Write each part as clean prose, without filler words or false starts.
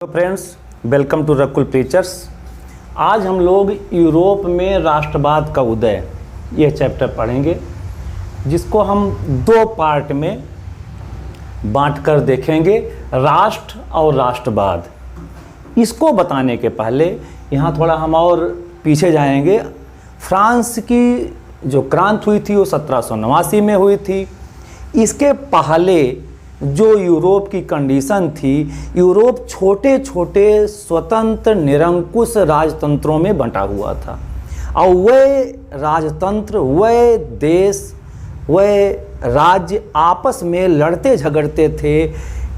तो friends, welcome to Rakul preachers. आज हम लोग यूरोप में राष्ट्रवाद का उदय यह चैप्टर पढ़ेंगे, जिसको हम दो पार्ट में बांटकर देखेंगे, राष्ट्र और राष्ट्रवाद। इसको बताने के पहले यहाँ थोड़ा हम और पीछे जाएंगे। फ्रांस की जो क्रांति हुई थी वो 1789 में हुई थी। इसके पहले जो यूरोप की कंडीशन थी, यूरोप छोटे छोटे स्वतंत्र निरंकुश राजतंत्रों में बंटा हुआ था और वह राजतंत्र, वह देश, वह राज्य आपस में लड़ते झगड़ते थे,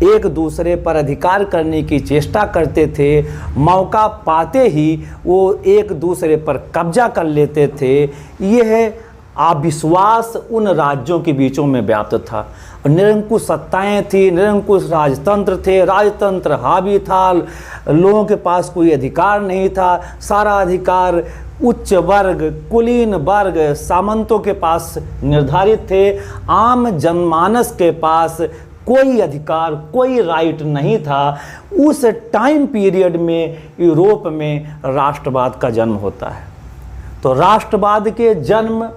एक दूसरे पर अधिकार करने की चेष्टा करते थे। मौका पाते ही वो एक दूसरे पर कब्जा कर लेते थे। यह अविश्वास उन राज्यों के बीचों में व्याप्त था। निरंकुश सत्ताएं थी, निरंकुश राजतंत्र थे, राजतंत्र हावी था, लोगों के पास कोई अधिकार नहीं था। सारा अधिकार उच्च वर्ग, कुलीन वर्ग, सामंतों के पास निर्धारित थे। आम जनमानस के पास कोई अधिकार, कोई राइट नहीं था। उस टाइम पीरियड में यूरोप में राष्ट्रवाद का जन्म होता है। तो राष्ट्रवाद के जन्म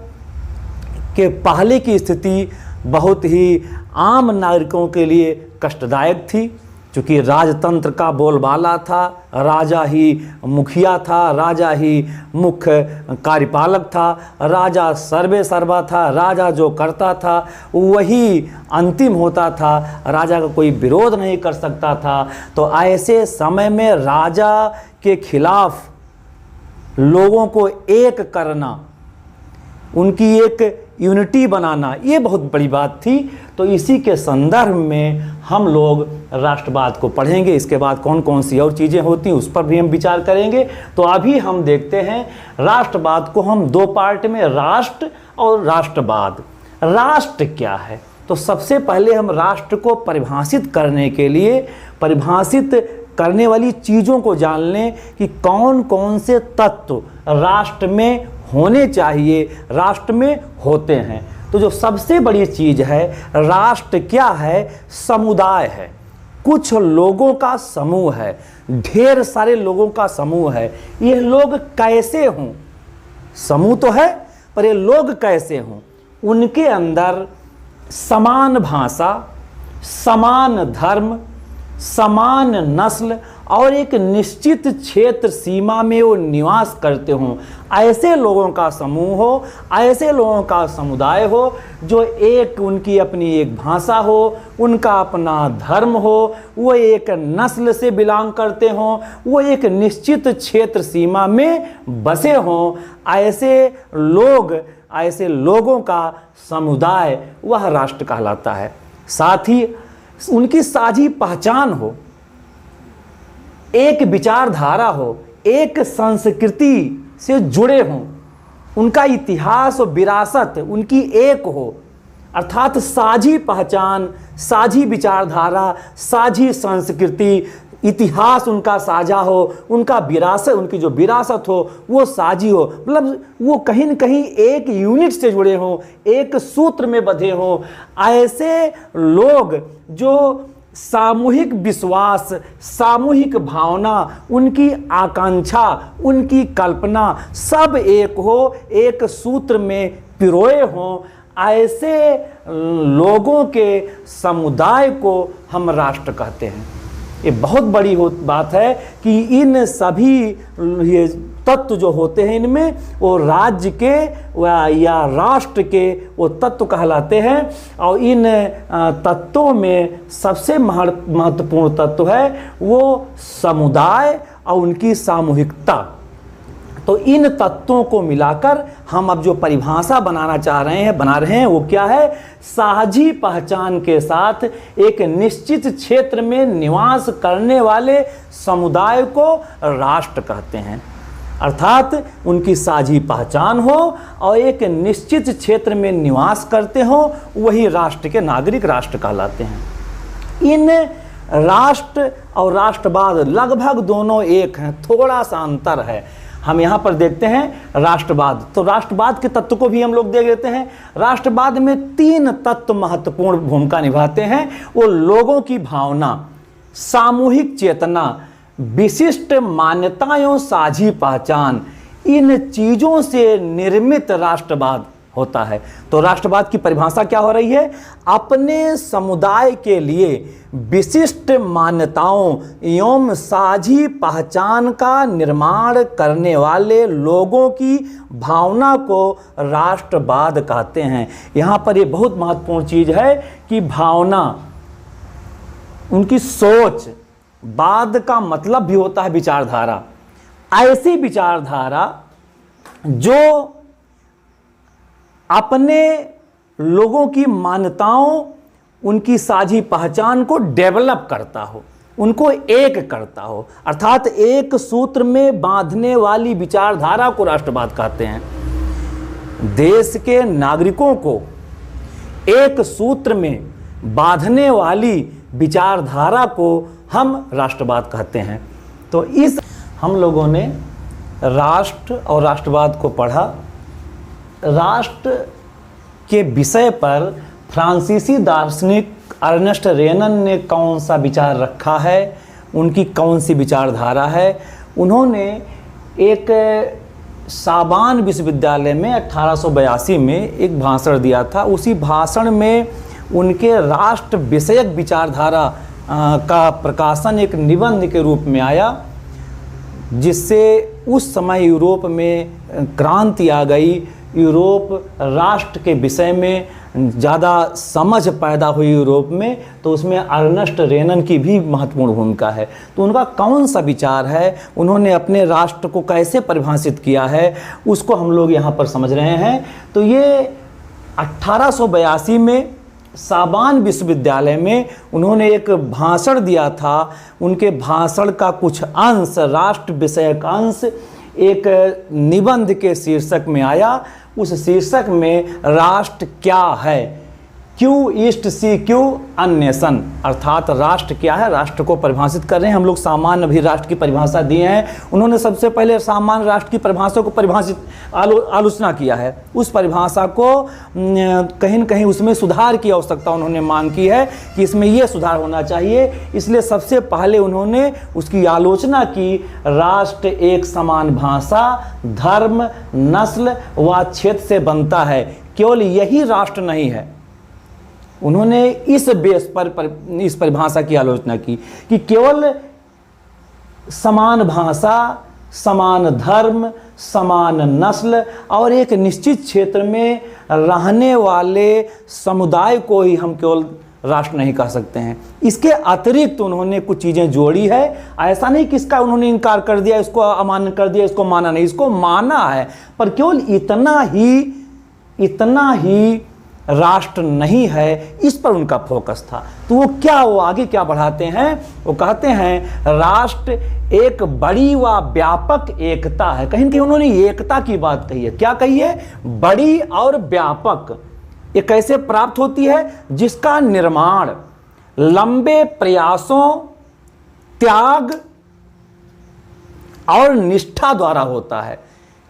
के पहले की स्थिति बहुत ही आम नागरिकों के लिए कष्टदायक थी, क्योंकि राजतंत्र का बोलबाला था, राजा ही मुखिया था, राजा ही मुख्य कार्यपालक था, राजा सर्वे सर्वा था, राजा जो करता था वही अंतिम होता था, राजा का कोई विरोध नहीं कर सकता था। तो ऐसे समय में राजा के खिलाफ लोगों को एक करना, उनकी एक यूनिटी बनाना, ये बहुत बड़ी बात थी। तो इसी के संदर्भ में हम लोग राष्ट्रवाद को पढ़ेंगे। इसके बाद कौन कौन सी और चीज़ें होती हैं उस पर भी हम विचार करेंगे। तो अभी हम देखते हैं राष्ट्रवाद को हम दो पार्ट में, राष्ट्र और राष्ट्रवाद। राष्ट्र क्या है? तो सबसे पहले हम राष्ट्र को परिभाषित करने के लिए परिभाषित करने वाली चीज़ों को जान लें कि कौन कौन से तत्व राष्ट्र में होने चाहिए, राष्ट्र में होते हैं। तो जो सबसे बड़ी चीज़ है, राष्ट्र क्या है? समुदाय है, कुछ लोगों का समूह है, ढेर सारे लोगों का समूह है। ये लोग कैसे हों? समूह तो है, पर ये लोग कैसे हों? उनके अंदर समान भाषा, समान धर्म, समान नस्ल और एक निश्चित क्षेत्र सीमा में वो निवास करते हों। ऐसे लोगों का समूह हो, ऐसे लोगों का समुदाय हो, जो एक उनकी अपनी एक भाषा हो, उनका अपना धर्म हो, वो एक नस्ल से बिलोंग करते हों, वो एक निश्चित क्षेत्र सीमा में बसे हों। ऐसे लोगों का समुदाय वह राष्ट्र कहलाता है। साथ ही उनकी साझी पहचान हो, एक विचारधारा हो, एक संस्कृति से जुड़े हों, उनका इतिहास और विरासत उनकी एक हो, अर्थात साझी पहचान, साझी विचारधारा, साझी संस्कृति, इतिहास उनका साझा हो, उनका विरासत, उनकी जो विरासत हो वो साझी हो, मतलब वो कहीं न कहीं एक यूनिट से जुड़े हों, एक सूत्र में बंधे हों। ऐसे लोग जो सामूहिक विश्वास, सामूहिक भावना, उनकी आकांक्षा, उनकी कल्पना सब एक हो, एक सूत्र में पिरोए हों, ऐसे लोगों के समुदाय को हम राष्ट्र कहते हैं। ये बहुत बड़ी बात है कि इन सभी ये तत्व जो होते हैं, इनमें वो राज्य के या राष्ट्र के वो तत्व कहलाते हैं। और इन तत्वों में सबसे महत्वपूर्ण तत्व है वो समुदाय और उनकी सामूहिकता। तो इन तत्वों को मिलाकर हम अब जो परिभाषा बना रहे हैं वो क्या है? साझी पहचान के साथ एक निश्चित क्षेत्र में निवास करने वाले समुदाय को राष्ट्र कहते हैं। अर्थात उनकी साझी पहचान हो और एक निश्चित क्षेत्र में निवास करते हो, वही राष्ट्र के नागरिक राष्ट्र कहलाते हैं। इन राष्ट्र और राष्ट्रवाद लगभग दोनों एक हैं, थोड़ा सा अंतर है। हम यहाँ पर देखते हैं राष्ट्रवाद। तो राष्ट्रवाद के तत्व को भी हम लोग देख लेते हैं। राष्ट्रवाद में 3 तत्व महत्वपूर्ण भूमिका निभाते हैं। वो लोगों की भावना, सामूहिक चेतना, विशिष्ट मान्यताओं, साझी पहचान, इन चीज़ों से निर्मित राष्ट्रवाद होता है। तो राष्ट्रवाद की परिभाषा क्या हो रही है? अपने समुदाय के लिए विशिष्ट मान्यताओं एवं साझी पहचान का निर्माण करने वाले लोगों की भावना को राष्ट्रवाद कहते हैं। यहाँ पर ये बहुत महत्वपूर्ण चीज़ है कि भावना, उनकी सोच, वाद का मतलब भी होता है विचारधारा। ऐसी विचारधारा जो अपने लोगों की मान्यताओं, उनकी साझी पहचान को डेवलप करता हो, उनको एक करता हो, अर्थात एक सूत्र में बांधने वाली विचारधारा को राष्ट्रवाद कहते हैं। देश के नागरिकों को एक सूत्र में बांधने वाली विचारधारा को हम राष्ट्रवाद कहते हैं। तो इस हम लोगों ने राष्ट्र और राष्ट्रवाद को पढ़ा। राष्ट्र के विषय पर फ्रांसीसी दार्शनिक अर्नेस्ट रेनन ने कौन सा विचार रखा है, उनकी कौन सी विचारधारा है? उन्होंने एक साबान विश्वविद्यालय में 1882 में एक भाषण दिया था। उसी भाषण में उनके राष्ट्र विषयक विचारधारा का प्रकाशन एक निबंध के रूप में आया, जिससे उस समय यूरोप में क्रांति आ गई। यूरोप राष्ट्र के विषय में ज़्यादा समझ पैदा हुई यूरोप में, तो उसमें अर्नेस्ट रेनन की भी महत्वपूर्ण भूमिका है। तो उनका कौन सा विचार है, उन्होंने अपने राष्ट्र को कैसे परिभाषित किया है, उसको हम लोग यहाँ पर समझ रहे हैं। तो ये 1882 में साबान विश्वविद्यालय में उन्होंने एक भाषण दिया था। उनके भाषण का कुछ अंश, राष्ट्र विषयक अंश, एक निबंध के शीर्षक में आया। उस शीर्षक में राष्ट्र क्या है, क्यू ईस्ट सी क्यू अन्वेषण, अर्थात राष्ट्र क्या है, राष्ट्र को परिभाषित कर रहे हैं। हम लोग सामान्य भी राष्ट्र की परिभाषा दिए हैं। उन्होंने सबसे पहले सामान्य राष्ट्र की परिभाषा को परिभाषित आलोचना किया है। उस परिभाषा को कहीं न कहीं उसमें सुधार की आवश्यकता उन्होंने मांग की है कि इसमें ये सुधार होना चाहिए। इसलिए सबसे पहले उन्होंने उसकी आलोचना की। राष्ट्र एक समान भाषा, धर्म, नस्ल व क्षेत्र से बनता है, केवल यही राष्ट्र नहीं है। उन्होंने इस बेस पर इस परिभाषा की आलोचना की कि केवल समान भाषा, समान धर्म, समान नस्ल और एक निश्चित क्षेत्र में रहने वाले समुदाय को ही हम केवल राष्ट्र नहीं कह सकते हैं। इसके अतिरिक्त उन्होंने कुछ चीज़ें जोड़ी है। ऐसा नहीं कि इसका उन्होंने इनकार कर दिया, इसको अमान्य कर दिया, इसको माना नहीं, इसको माना है, पर केवल इतना ही राष्ट्र नहीं है, इस पर उनका फोकस था। तो वो आगे क्या बढ़ाते हैं? वो कहते हैं राष्ट्र एक बड़ी व व्यापक एकता है। कहीं न कहीं उन्होंने एकता की बात कही है। क्या कही है? बड़ी और व्यापक। ये कैसे प्राप्त होती है? जिसका निर्माण लंबे प्रयासों, त्याग और निष्ठा द्वारा होता है।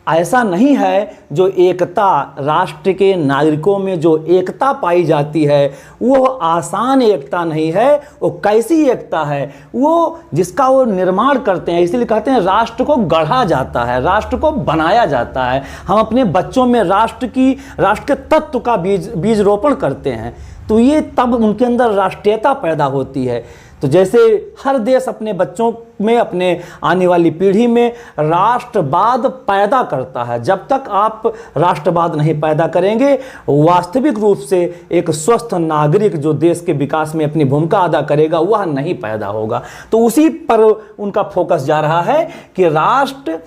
ऐसा नहीं है जो एकता, राष्ट्र के नागरिकों में जो एकता पाई जाती है वो आसान एकता नहीं है। वो कैसी एकता है? वो जिसका वो निर्माण करते हैं। इसीलिए कहते हैं राष्ट्र को गढ़ा जाता है, राष्ट्र को बनाया जाता है। हम अपने बच्चों में राष्ट्र के तत्व का बीज रोपण करते हैं, तो ये तब उनके अंदर राष्ट्रीयता पैदा होती है। तो जैसे हर देश अपने बच्चों में, अपने आने वाली पीढ़ी में राष्ट्रवाद पैदा करता है। जब तक आप राष्ट्रवाद नहीं पैदा करेंगे, वास्तविक रूप से एक स्वस्थ नागरिक जो देश के विकास में अपनी भूमिका अदा करेगा, वह नहीं पैदा होगा। तो उसी पर उनका फोकस जा रहा है कि राष्ट्र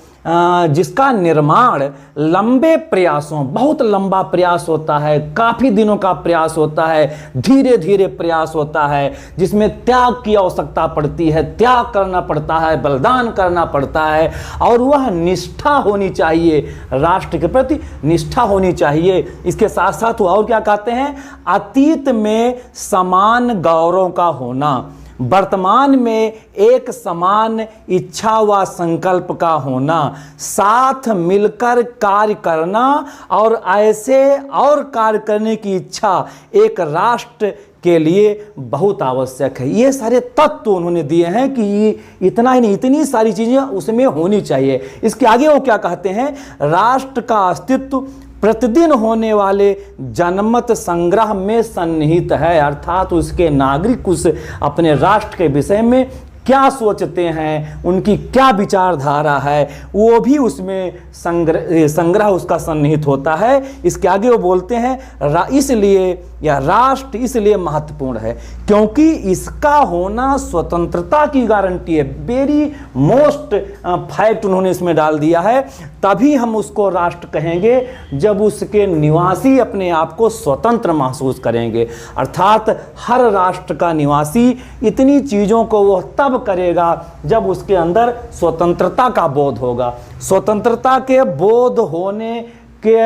जिसका निर्माण लंबे प्रयासों, बहुत लंबा प्रयास होता है, काफ़ी दिनों का प्रयास होता है, धीरे धीरे प्रयास होता है, जिसमें त्याग की आवश्यकता पड़ती है, त्याग करना पड़ता है, बलिदान करना पड़ता है, और वह निष्ठा होनी चाहिए, राष्ट्र के प्रति निष्ठा होनी चाहिए। इसके साथ साथ वो और क्या कहते हैं? अतीत में समान गौरव का होना, वर्तमान में एक समान इच्छा व संकल्प का होना, साथ मिलकर कार्य करना और ऐसे और कार्य करने की इच्छा एक राष्ट्र के लिए बहुत आवश्यक है। ये सारे तत्व उन्होंने दिए हैं कि इतना ही नहीं, इतनी सारी चीज़ें उसमें होनी चाहिए। इसके आगे वो क्या कहते हैं, राष्ट्र का अस्तित्व प्रतिदिन होने वाले जनमत संग्रह में सन्निहित है, अर्थात उसके नागरिक उस अपने राष्ट्र के विषय में क्या सोचते हैं, उनकी क्या विचारधारा है, वो भी उसमें संग्रह उसका सन्निहित होता है। इसके आगे वो बोलते हैं इसलिए या राष्ट्र इसलिए महत्वपूर्ण है क्योंकि इसका होना स्वतंत्रता की गारंटी है। वेरी मोस्ट फैक्ट उन्होंने इसमें डाल दिया है। तभी हम उसको राष्ट्र कहेंगे जब उसके निवासी अपने आप को स्वतंत्र महसूस करेंगे, अर्थात हर राष्ट्र का निवासी इतनी चीज़ों को वह तब करेगा जब उसके अंदर स्वतंत्रता का बोध होगा। स्वतंत्रता के बोध होने के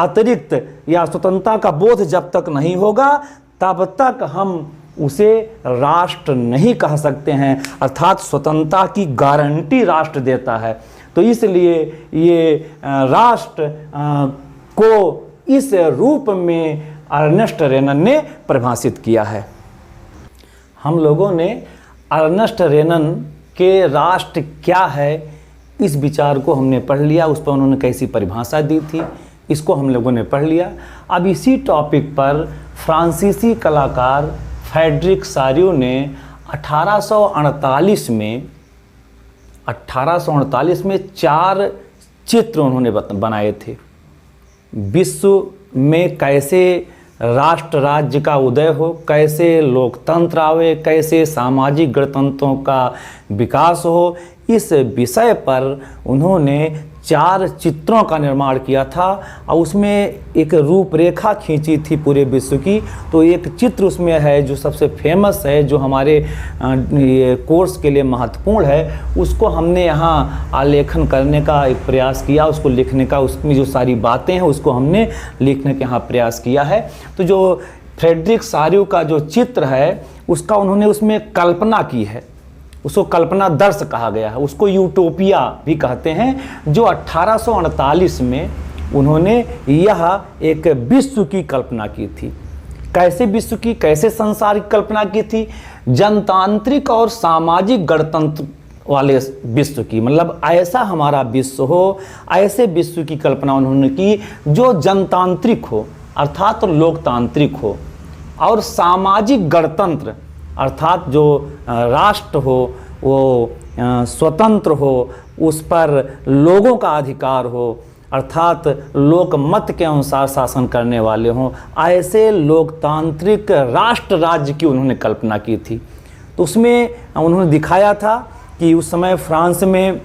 अतिरिक्त या स्वतंत्रता का बोध जब तक नहीं होगा तब तक हम उसे राष्ट्र नहीं कह सकते हैं, अर्थात स्वतंत्रता की गारंटी राष्ट्र देता है। तो इसलिए ये राष्ट्र को इस रूप में अर्नेस्ट रेनन ने परिभाषित किया है। हम लोगों ने अर्नेस्ट रेनन के राष्ट्र क्या है इस विचार को हमने पढ़ लिया, उस पर उन्होंने कैसी परिभाषा दी थी इसको हम लोगों ने पढ़ लिया। अब इसी टॉपिक पर फ्रांसीसी कलाकार फ्रेडरिक सारियो ने 1848 में 4 चित्र उन्होंने बनाए थे। विश्व में कैसे राष्ट्र राज्य का उदय हो, कैसे लोकतंत्र आवे, कैसे सामाजिक गणतंत्रों का विकास हो, इस विषय पर उन्होंने 4 चित्रों का निर्माण किया था और उसमें एक रूपरेखा खींची थी पूरे विश्व की। तो एक चित्र उसमें है जो सबसे फेमस है, जो हमारे ये कोर्स के लिए महत्वपूर्ण है, उसको हमने यहाँ आलेखन करने का एक प्रयास किया, उसको लिखने का, उसमें जो सारी बातें हैं उसको हमने लिखने का यहाँ प्रयास किया है। तो जो फ्रेडरिक सारियो का जो चित्र है उसका उन्होंने उसमें कल्पना की है, उसको कल्पना दर्श कहा गया है, उसको यूटोपिया भी कहते हैं, जो 1848 में उन्होंने यह एक विश्व की कल्पना की थी। कैसे विश्व की, कैसे संसार की कल्पना की थी, जनतांत्रिक और सामाजिक गणतंत्र वाले विश्व की, मतलब ऐसा हमारा विश्व हो, ऐसे विश्व की कल्पना उन्होंने की जो जनतांत्रिक हो अर्थात लोकतांत्रिक हो, और सामाजिक गणतंत्र अर्थात जो राष्ट्र हो वो स्वतंत्र हो, उस पर लोगों का अधिकार हो, अर्थात लोकमत के अनुसार शासन करने वाले हों, ऐसे लोकतांत्रिक राष्ट्र राज्य की उन्होंने कल्पना की थी। तो उसमें उन्होंने दिखाया था कि उस समय फ्रांस में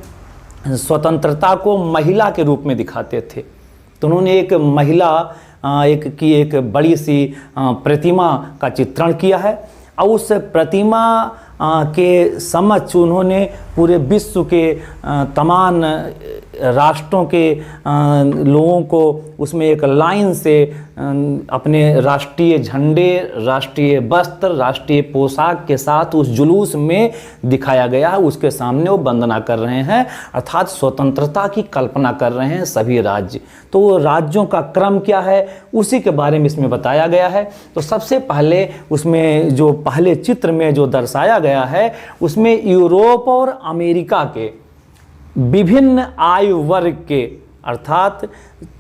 स्वतंत्रता को महिला के रूप में दिखाते थे। तो उन्होंने एक महिला एक बड़ी सी प्रतिमा का चित्रण किया है और उस प्रतिमा के समक्ष उन्होंने पूरे विश्व के तमाम राष्ट्रों के लोगों को उसमें एक लाइन से अपने राष्ट्रीय झंडे, राष्ट्रीय वस्त्र, राष्ट्रीय पोशाक के साथ उस जुलूस में दिखाया गया है। उसके सामने वो वंदना कर रहे हैं, अर्थात स्वतंत्रता की कल्पना कर रहे हैं सभी राज्य। तो वो राज्यों का क्रम क्या है उसी के बारे में इसमें बताया गया है। तो सबसे पहले उसमें जो पहले चित्र में जो दर्शाया गया है उसमें यूरोप और अमेरिका के विभिन्न आयु वर्ग के अर्थात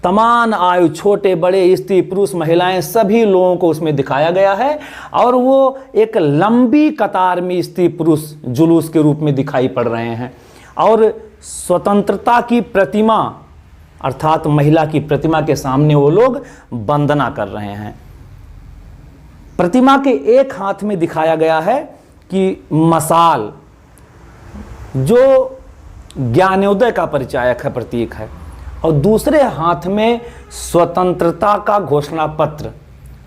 तमाम आयु, छोटे बड़े, स्त्री पुरुष महिलाएं, सभी लोगों को उसमें दिखाया गया है। और वो एक लंबी कतार में स्त्री पुरुष जुलूस के रूप में दिखाई पड़ रहे हैं और स्वतंत्रता की प्रतिमा अर्थात महिला की प्रतिमा के सामने वो लोग वंदना कर रहे हैं। प्रतिमा के एक हाथ में दिखाया गया है कि मशाल, जो ज्ञानोदय का परिचायक है, प्रतीक है, और दूसरे हाथ में स्वतंत्रता का घोषणा पत्र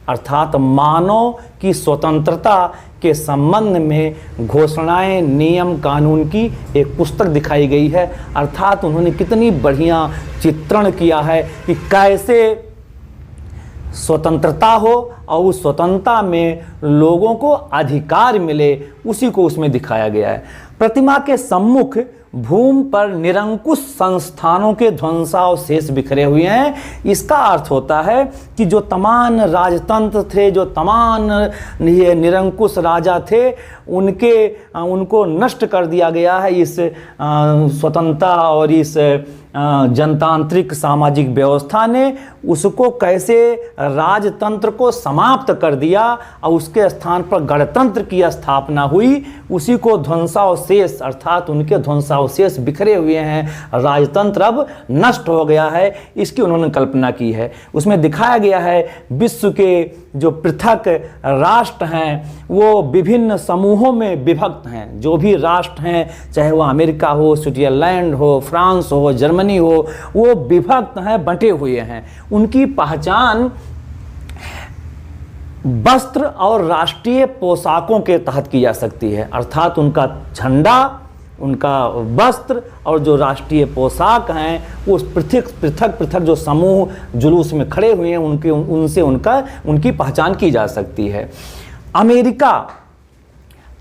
अर्थात मानव की स्वतंत्रता के संबंध में घोषणाएं, नियम, कानून की एक पुस्तक दिखाई गई है। अर्थात उन्होंने कितनी बढ़िया चित्रण किया है कि कैसे स्वतंत्रता हो और उस स्वतंत्रता में लोगों को अधिकार मिले, उसी को उसमें दिखाया गया है। प्रतिमा के सम्मुख भूमि पर निरंकुश संस्थानों के ध्वंसावशेष बिखरे हुए हैं। इसका अर्थ होता है कि जो तमाम राजतंत्र थे, जो तमाम ये निरंकुश राजा थे, उनको नष्ट कर दिया गया है इस स्वतंत्रता और इस जनतांत्रिक सामाजिक व्यवस्था ने। उसको कैसे राजतंत्र को समाप्त कर दिया और उसके स्थान पर गणतंत्र की स्थापना हुई, उसी को ध्वंसावशेष अर्थात उनके ध्वंसावशेष बिखरे हुए हैं, राजतंत्र अब नष्ट हो गया है, इसकी उन्होंने कल्पना की है। उसमें दिखाया गया है विश्व के जो पृथक राष्ट्र हैं वो विभिन्न समूहों में विभक्त हैं। जो भी राष्ट्र हैं, चाहे वो अमेरिका हो, स्विट्जरलैंड हो, फ्रांस हो, जर्मनी हो, वो विभक्त हैं, बंटे हुए हैं। उनकी पहचान वस्त्र और राष्ट्रीय पोशाकों के तहत की जा सकती है, अर्थात उनका झंडा, उनका वस्त्र और जो राष्ट्रीय पोशाक हैं, उस पृथक जो समूह जुलूस में खड़े हुए हैं उनसे उनकी पहचान की जा सकती है। अमेरिका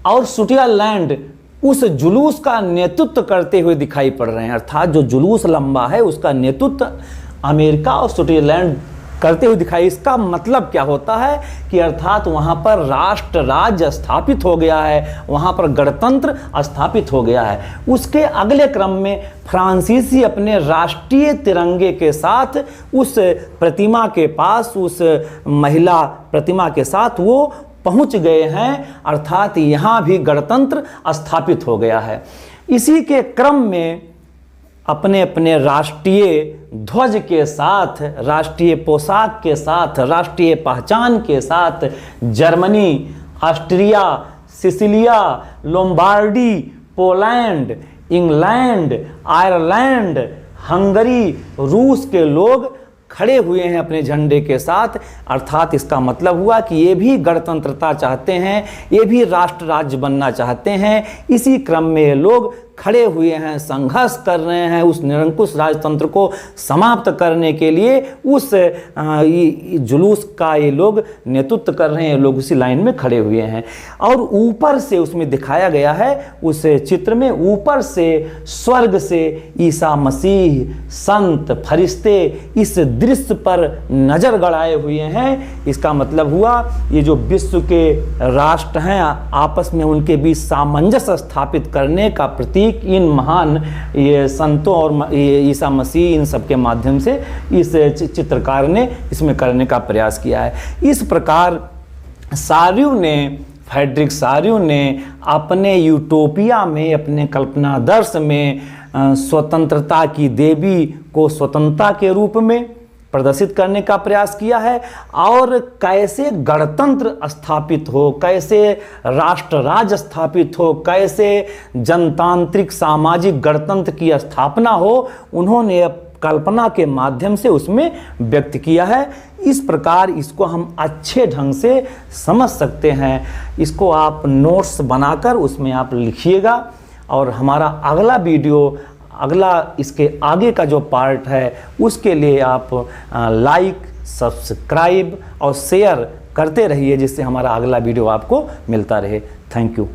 और स्विट्जरलैंड उस जुलूस का नेतृत्व करते हुए दिखाई पड़ रहे हैं, अर्थात जो जुलूस लंबा है उसका नेतृत्व अमेरिका और स्विट्जरलैंड करते हुए दिखाई। इसका मतलब क्या होता है कि अर्थात वहाँ पर राष्ट्र राज्य स्थापित हो गया है, वहाँ पर गणतंत्र स्थापित हो गया है। उसके अगले क्रम में फ्रांसीसी अपने राष्ट्रीय तिरंगे के साथ उस प्रतिमा के पास, उस महिला प्रतिमा के साथ वो पहुँच गए हैं, अर्थात यहाँ भी गणतंत्र स्थापित हो गया है। इसी के क्रम में अपने अपने राष्ट्रीय ध्वज के साथ, राष्ट्रीय पोशाक के साथ, राष्ट्रीय पहचान के साथ Germany, Austria, Sicilia, Lombardy, Poland, England, Ireland, Hungary, रूस के लोग खड़े हुए हैं अपने झंडे के साथ। अर्थात इसका मतलब हुआ कि ये भी गणतंत्रता चाहते हैं, ये भी राष्ट्र राज्य बनना चाहते हैं। इसी क्रम में ये लोग खड़े हुए हैं, संघर्ष कर रहे हैं उस निरंकुश राजतंत्र को समाप्त करने के लिए। उस जुलूस का ये लोग नेतृत्व कर रहे हैं, ये लोग उसी लाइन में खड़े हुए हैं। और ऊपर से उसमें दिखाया गया है, उस चित्र में ऊपर से स्वर्ग से ईसा मसीह, संत, फरिश्ते इस दृश्य पर नजर गड़ाए हुए हैं। इसका मतलब हुआ ये जो विश्व के राष्ट्र हैं, आपस में उनके बीच सामंजस्य स्थापित करने का प्रतीक इन महान ये संतों और ईसा मसीह, इन सब के माध्यम से इस चित्रकार ने इसमें करने का प्रयास किया है। इस प्रकार फ्रेडरिक सारियू ने अपने यूटोपिया में, अपने कल्पनादर्श में स्वतंत्रता की देवी को स्वतंत्रता के रूप में प्रदर्शित करने का प्रयास किया है, और कैसे गणतंत्र स्थापित हो, कैसे राष्ट्र राज्य स्थापित हो, कैसे जनतांत्रिक सामाजिक गणतंत्र की स्थापना हो, उन्होंने कल्पना के माध्यम से उसमें व्यक्त किया है। इस प्रकार इसको हम अच्छे ढंग से समझ सकते हैं। इसको आप नोट्स बनाकर उसमें आप लिखिएगा, और हमारा अगला वीडियो, अगला इसके आगे का जो पार्ट है उसके लिए आप लाइक, सब्सक्राइब और शेयर करते रहिए, जिससे हमारा अगला वीडियो आपको मिलता रहे। Thank you.